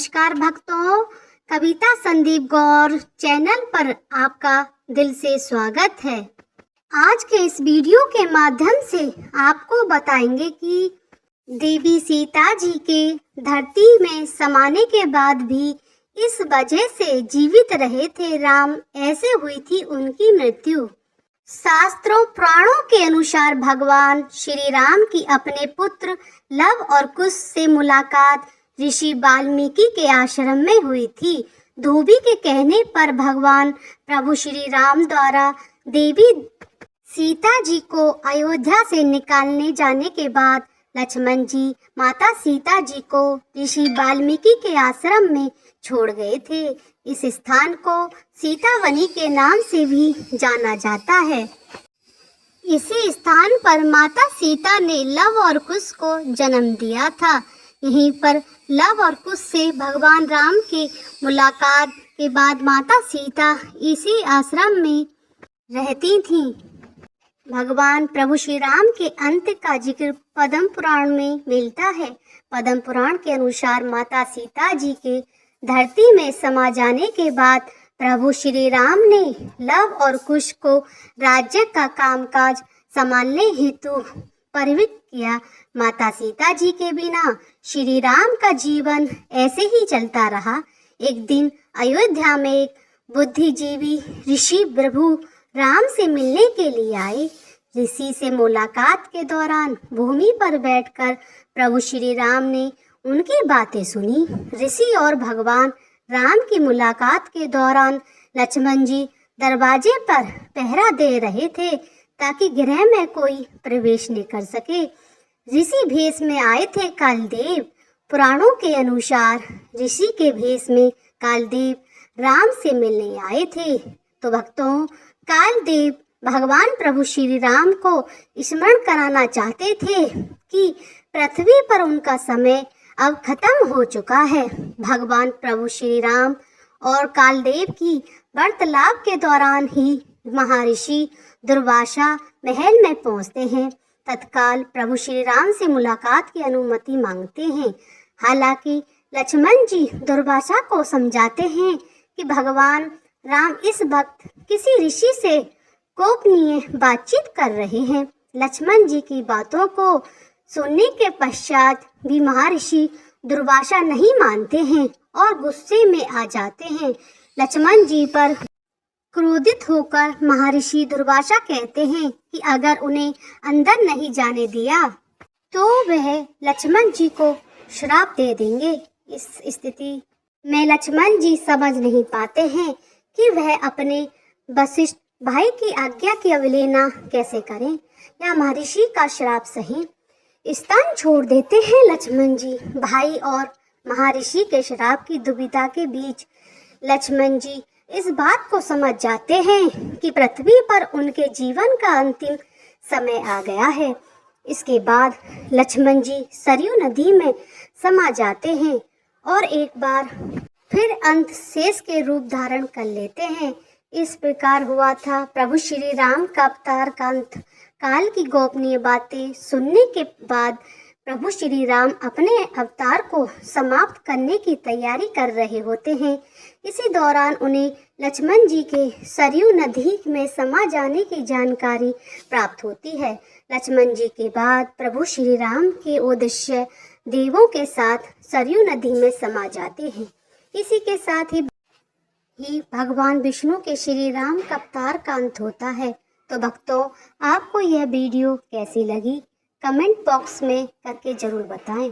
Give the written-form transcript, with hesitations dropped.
नमस्कार भक्तों, कविता संदीप गौर चैनल पर आपका दिल से स्वागत है। आज के इस वीडियो के माध्यम से आपको बताएंगे कि देवी सीता जी के धरती में समाने के बाद भी इस वजह से जीवित रहे थे राम, ऐसे हुई थी उनकी मृत्यु। शास्त्रों पुराणों के अनुसार भगवान श्री राम की अपने पुत्र लव और कुश से मुलाकात ऋषि वाल्मीकि के आश्रम में हुई थी। धोबी के कहने पर भगवान प्रभु श्री राम द्वारा देवी सीता जी को अयोध्या से निकालने जाने के बाद लक्ष्मण जी माता सीता जी को ऋषि वाल्मीकि के आश्रम में छोड़ गए थे। इस स्थान को सीतावनी के नाम से भी जाना जाता है। इसी स्थान पर माता सीता ने लव और कुश को जन्म दिया था। यहीं पर लव और कुश से भगवान राम की मुलाकात के बाद माता सीता इसी आश्रम में रहती थीं। भगवान प्रभु श्री राम के अंत का जिक्र पद्म पुराण में मिलता है। पद्म पुराण के अनुसार माता सीता जी के धरती में समा जाने के बाद प्रभु श्री राम ने लव और कुश को राज्य का कामकाज संभालने हेतु परिवृत किया। माता सीता जी के बिना श्री राम का जीवन ऐसे ही चलता रहा। एक दिन अयोध्या में एक बुद्धिजीवी ऋषि प्रभु राम से मिलने के लिए आए। ऋषि से मुलाकात के दौरान भूमि पर बैठकर प्रभु श्री राम ने उनकी बातें सुनी। ऋषि और भगवान राम की मुलाकात के दौरान लक्ष्मण जी दरवाजे पर पहरा दे रहे थे ताकि गृह में कोई प्रवेश नहीं कर सके। ऋषि भेष में आए थे कालदेव। पुराणों के अनुसार ऋषि के भेष में कालदेव राम से मिलने आए थे। तो भक्तों, कालदेव भगवान प्रभु श्री राम को स्मरण कराना चाहते थे कि पृथ्वी पर उनका समय अब खत्म हो चुका है। भगवान प्रभु श्री राम और कालदेव की वार्तालाप के दौरान ही महर्षि दुर्वासा महल में पहुंचते हैं। तत्काल प्रभु श्री राम से मुलाकात की अनुमति मांगते हैं। हालांकि लक्ष्मण जी दुर्वासा को समझाते हैं कि भगवान राम इस वक्त किसी ऋषि से गोपनीय बातचीत कर रहे हैं। लक्ष्मण जी की बातों को सुनने के पश्चात भी महर्षि दुर्वासा नहीं मानते हैं और गुस्से में आ जाते हैं। लक्ष्मण जी पर क्रोधित होकर महर्षि दुर्वासा कहते हैं कि अगर उन्हें अंदर नहीं जाने दिया तो वह लक्ष्मण जी को श्राप दे देंगे। इस स्थिति में लक्ष्मण जी समझ नहीं पाते हैं कि वह अपने वशिष्ठ भाई की आज्ञा की अवहेलना कैसे करें या महर्षि का श्राप सही। स्थान छोड़ देते हैं लक्ष्मण जी। भाई और महर्षि के श्राप की दुविधा के बीच लक्ष्मण जी इस बात को समझ जाते हैं कि पृथ्वी पर उनके जीवन का अंतिम समय आ गया है। इसके बाद लक्ष्मण जी सरयू नदी में समा जाते हैं और एक बार फिर अंत शेष के रूप धारण कर लेते हैं। इस प्रकार हुआ था प्रभु श्री राम का अवतार का अंत। काल की गोपनीय बातें सुनने के बाद प्रभु श्री राम अपने अवतार को समाप्त करने की तैयारी कर रहे होते हैं। इसी दौरान उन्हें लक्ष्मण जी के सरयू नदी में समा जाने की जानकारी प्राप्त होती है। लक्ष्मण जी के बाद प्रभु श्री राम के उद्देश्य देवों के साथ सरयू नदी में समा जाते हैं। इसी के साथ ही भगवान विष्णु के श्री राम का अवतार का अंत होता है। तो भक्तों, आपको यह वीडियो कैसी लगी कमेंट बॉक्स में करके जरूर बताएं।